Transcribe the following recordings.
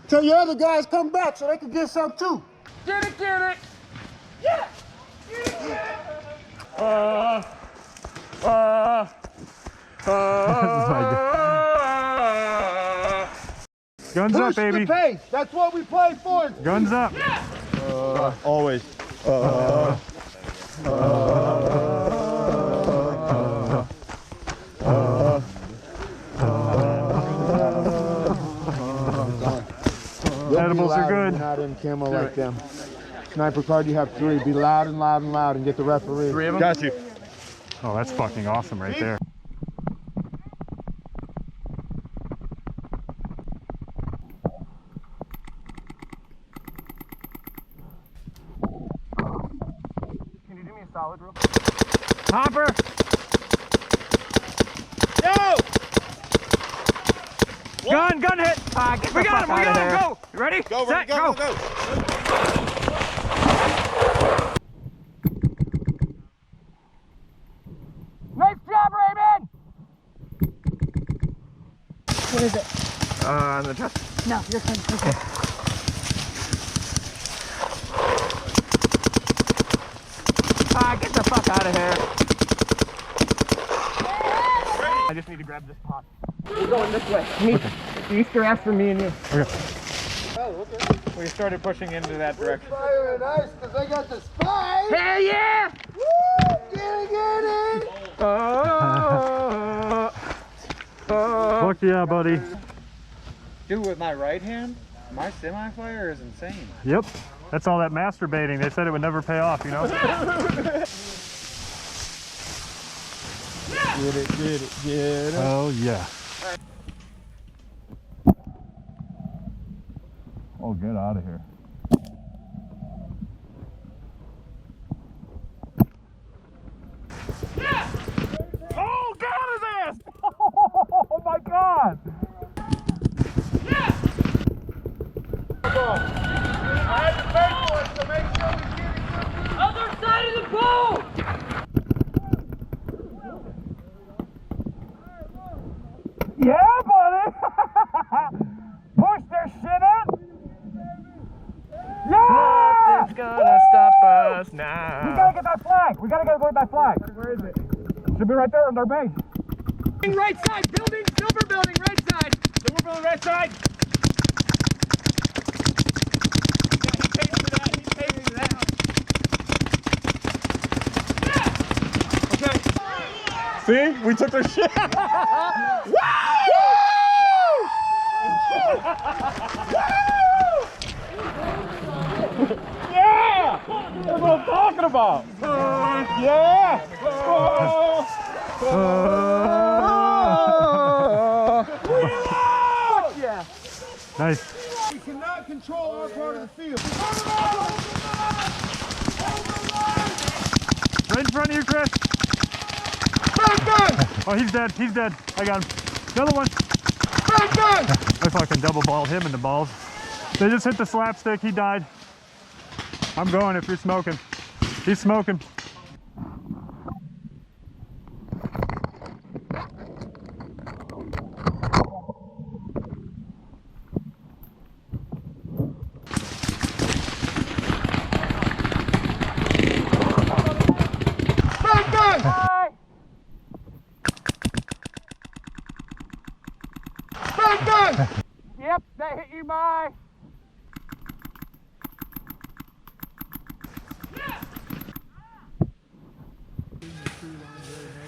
Tell your other guys come back so they can get some too. Get it, get it! Yeah! Get it, get it! Guns up, baby. Push the pace. That's what we play for. Guns up. Always. Edibles are good. Not in camo like them. Sniper card, you have 3. Be loud and loud and loud and get the referee. 3 of them? Got you. Oh, that's fucking awesome right there. Can you do me a solid, real? Hopper! Yo! Gun hit! We got him, go! You ready? Go, set, go. Nice job, Raymond! What is it? On the chest. No, your turn. Okay. Get the fuck out of here. I just need to grab this pot. We're going this way. Easter ass for me and you. Okay. We started pushing into that direction. Fire and ice because I got the spy. Hell yeah! Woo! Get it! Fuck yeah, buddy. Dude, with my right hand, my semi-fire is insane. Yep. That's all that masturbating. They said it would never pay off, you know? Get it. Oh, yeah. Oh, get out of here. Oh, got his ass! Oh, my God! Other side of the boat! Yeah, buddy! Push this shit up! Yeah! Nothing's gonna stop us now. We gotta get that flag! We gotta go get that flag! Where is it? Should be right there on our base. Right side, building, silver building, right side. Silver building, right side. See? We took their shit! Yeah! That's what I'm talking about! Yeah! Fuck yeah! Nice. We cannot control our part of the field. Right in front of you, Chris. Oh, he's dead. He's dead. I got him. Another one. I fucking double balled him in the balls. They just hit the slapstick. He died. I'm going if you're smoking. He's smoking. Yep, that hit you, bye.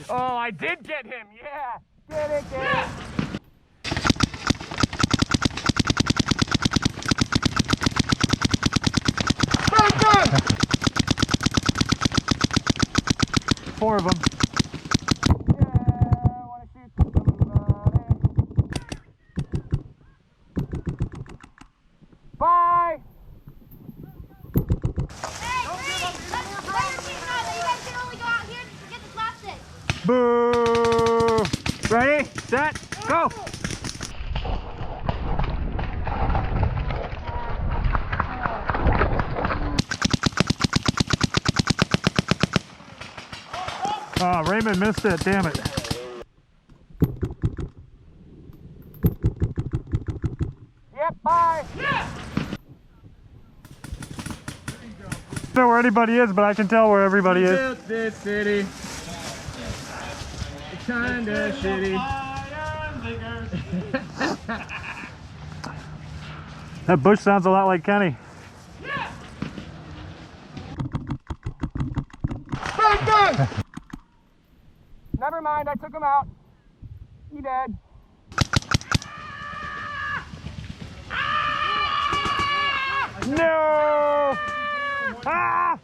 Oh, I did get him, yeah. Get it, get it. 4 of them. Bye! Hey, let your team know that you guys can only go out here to get the slapstick. Boo! Ready, set, go! Oh, Raymond missed it, damn it. Yep, bye! don't know where anybody is, but I can tell where everybody is. Built this city. It's kinda shitty. That bush sounds a lot like Kenny. Yeah. Never mind, I took him out. He dead. No! Ah!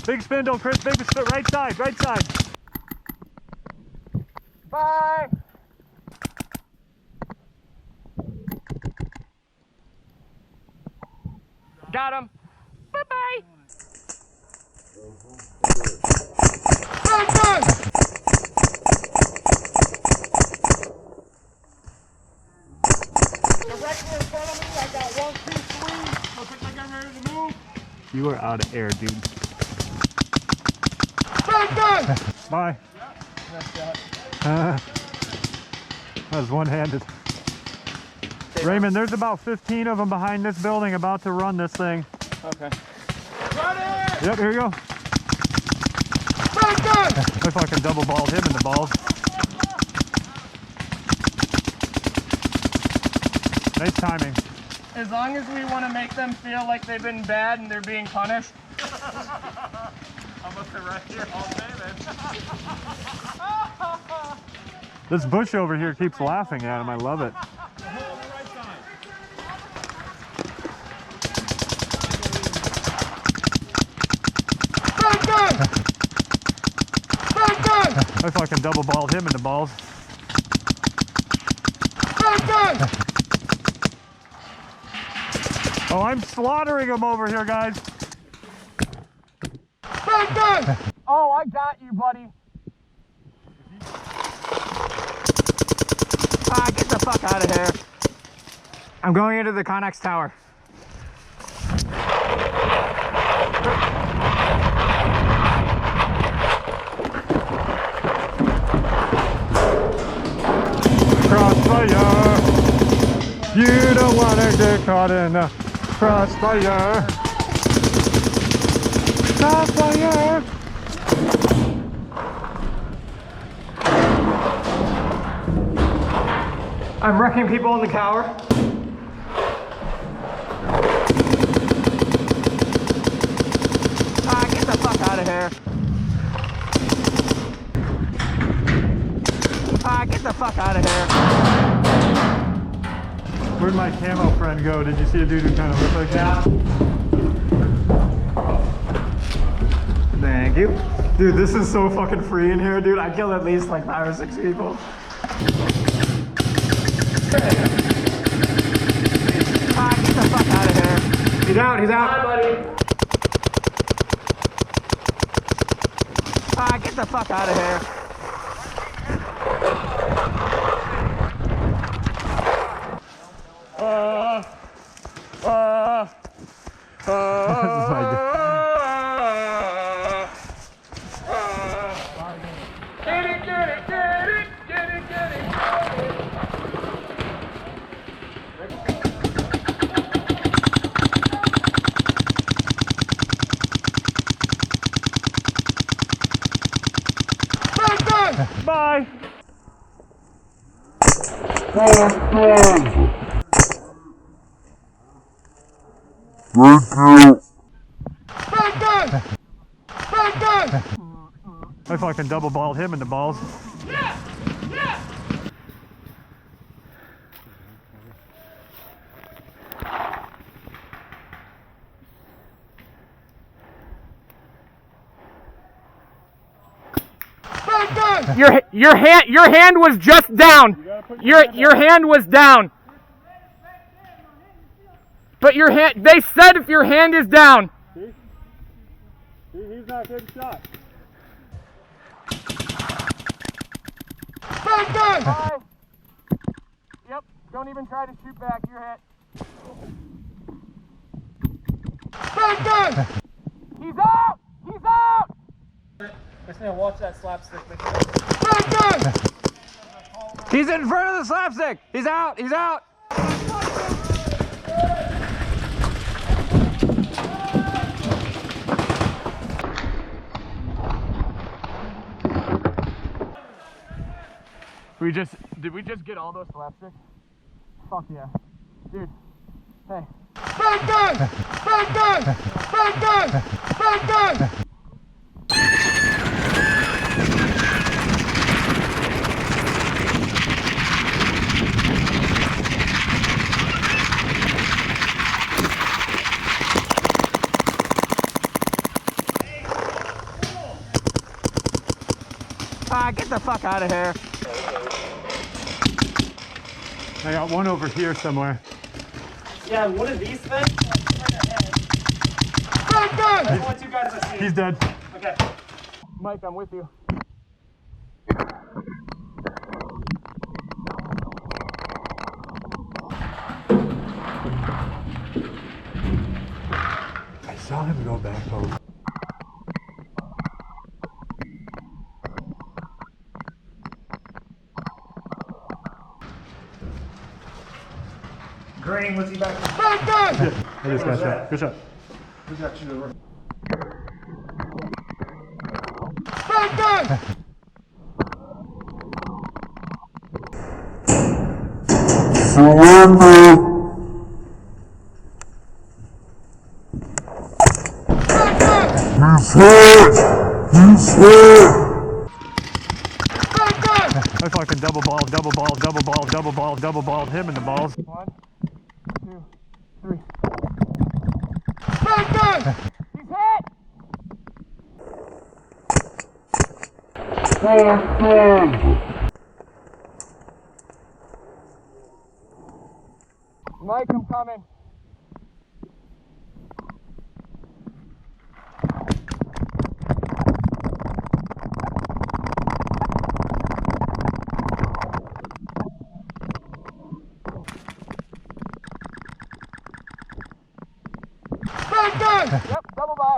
Big spindle, Chris. Big spindle. Right side. Right side. Bye. Got him. Bye-bye. Directly in front of me, I got 1, 2, 3. Looks like I got ready to move. You are out of air, dude. Bye. That was one-handed. Raymond, there's about 15 of them behind this building about to run this thing. Okay. Yep, here you go. I fucking double balled him in the balls. Nice timing. As long as we want to make them feel like they've been bad and they're being punished. I'm gonna sit right here all day then. This bush over here keeps laughing at him. I love it. I fucking double balled him in the balls. Oh, I'm slaughtering him over here, guys. Oh, I got you, buddy. Ah, get the fuck out of here. I'm going into the Connex tower. Crossfire. You don't want to get caught in a crossfire. Crossfire. I'm wrecking people in the tower. Ah, get the fuck out of here. Ah, get the fuck out of here. Where'd my camo friend go? Did you see a dude who kind of looked like that? Thank you. Dude, this is so fucking free in here, dude. I killed at least like 5 or 6 people. Ah, get the fuck out of here. He's out, he's out. Bye, buddy. Ah, get the fuck out of here. Bye. I fucking double balled him in the balls. Yeah! Yeah! Your hand was just down. Your hand was down. But your hand, they said if your hand is down. See, he's not getting shot. Bye. Yep, don't even try to shoot back, you're hit. He's out! He's out! I just need to watch that slapstick. He's in front of the slapstick! He's out! He's out! Did we just get all those slapsticks? Fuck yeah. Dude, hey. Bang gun! Bang gun! Bang gun! Bang gun! Get the fuck out of here. I got one over here somewhere. Yeah, what are these things? Bang gun! There's only 2 guys I see. He's dead. Okay. Mike, I'm with you. I saw him go back home. Green, what's he back? Bang gun! I just got shot. Good shot. Who's that shooter? Bang gun! I fucking double balled him in the balls. 1, 2, 3. Bang gun! He's hit! Mike, I'm coming. Bang gun! Yep, double by.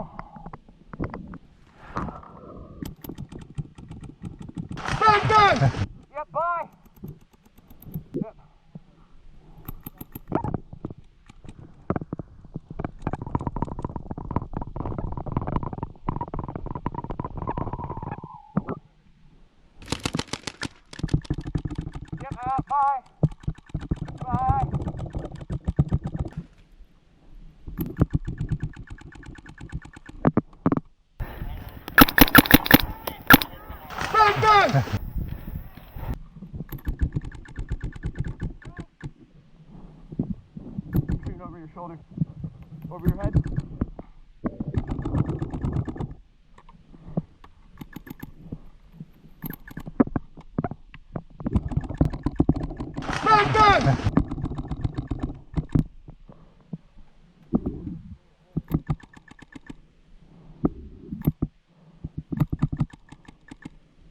Bang gun! Yep, bye. Yep. Yep, bye. Bye. Bang gun! Shooting over your shoulder. Over your head. Bang gun!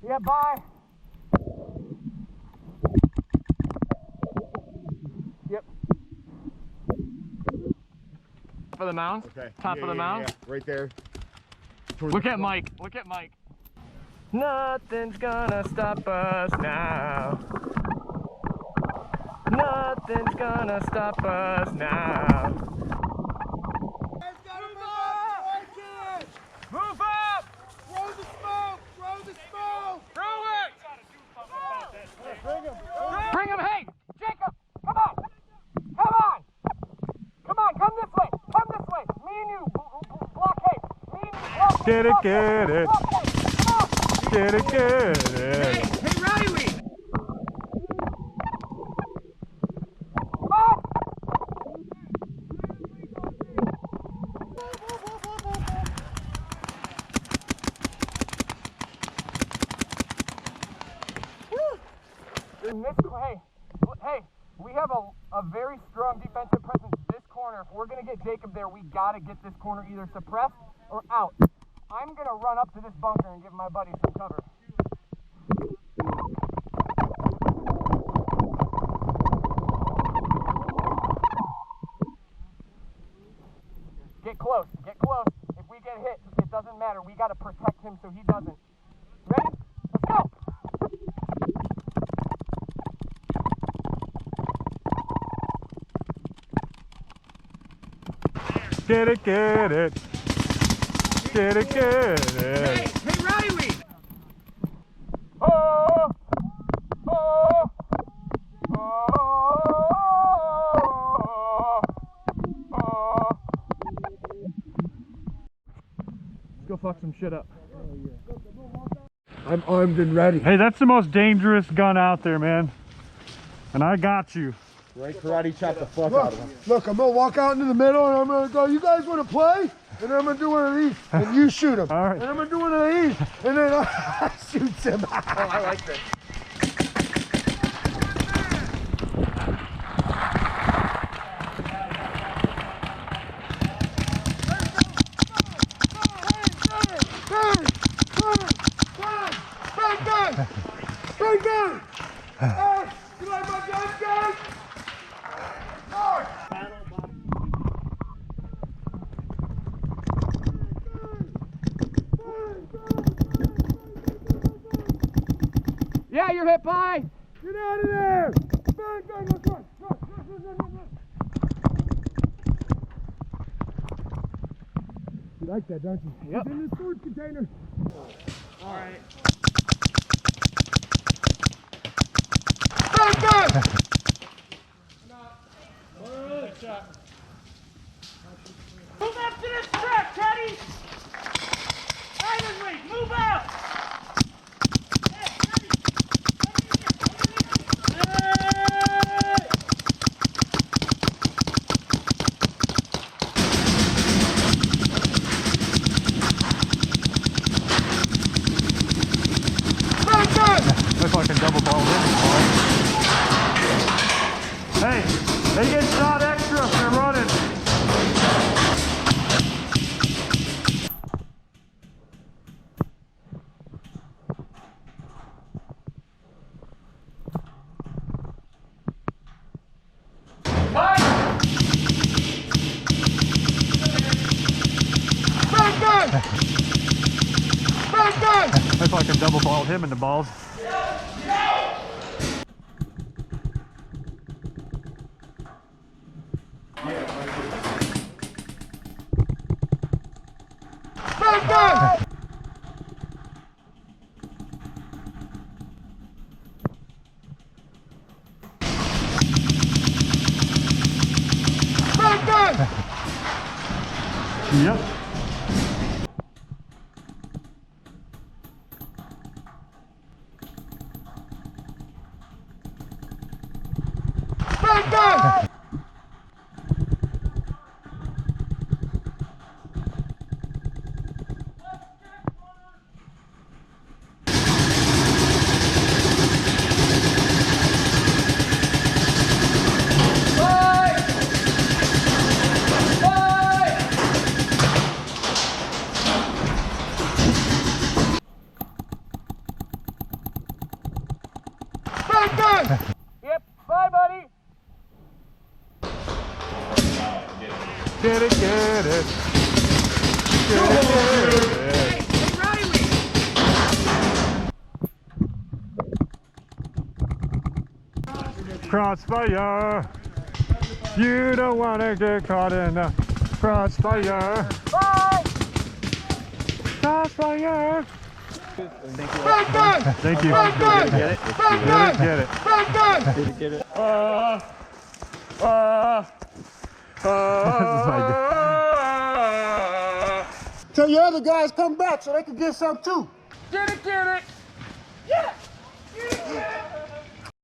Yeah, bye. Yep. Top of the mound. Okay. Top of the mound. Yeah. Right there. Look at Mike. Look at Mike. Nothing's gonna stop us now. Nothing's gonna stop us now. Move up! Throw the smoke! Throw the smoke! Throw it! Bring him! Hey! Jacob! Come on! Come on! Come on! Come this way! Come this way! Me and you! Blockade! Me and you! Blockade! Get it, blockade, get it. blockade, come on! Get it, get it. Hey, Riley! Come on! In this, hey, we have a very strong defensive presence this corner. If we're gonna get Jacob there, we gotta get this corner either suppressed or out. I'm gonna run up to this bunker and give my buddy some cover. Get close, get close. If we get hit, it doesn't matter. We gotta protect him so he doesn't. Ready? Let's go! Get it, get it. Get it, get it. Hey, Riley! Oh! Oh! fuck some shit up. I'm armed and ready. Hey, that's the most dangerous gun out there, man. And I got you. Right, karate chop the fuck out of him. Look, I'm gonna walk out into the middle and I'm gonna go, you guys wanna play? And then I'm gonna do one of these and you shoot him. All right. And I'm gonna do one of these and then I shoot him. Oh, I like this. You like my gun, guys? Yeah, you're hit by. Get out of there! Run. You like that, don't you? Yep. It's in the storage container. All right. Gun! Move up to this truck, Teddy! Island League, move out! Looks like a double ball hitting ball. Hey, they get shot extra if they're running. Looks like a double ball him in the balls. Yep. Yep. Bye, buddy. Get it, get it. Get it, get it. Hey, Riley. Crossfire. You don't want to get caught in the crossfire. Bye. Crossfire. Thank you. Get it? Get it. Get it? Tell your other guys come back so they can get some too. Get it, get it.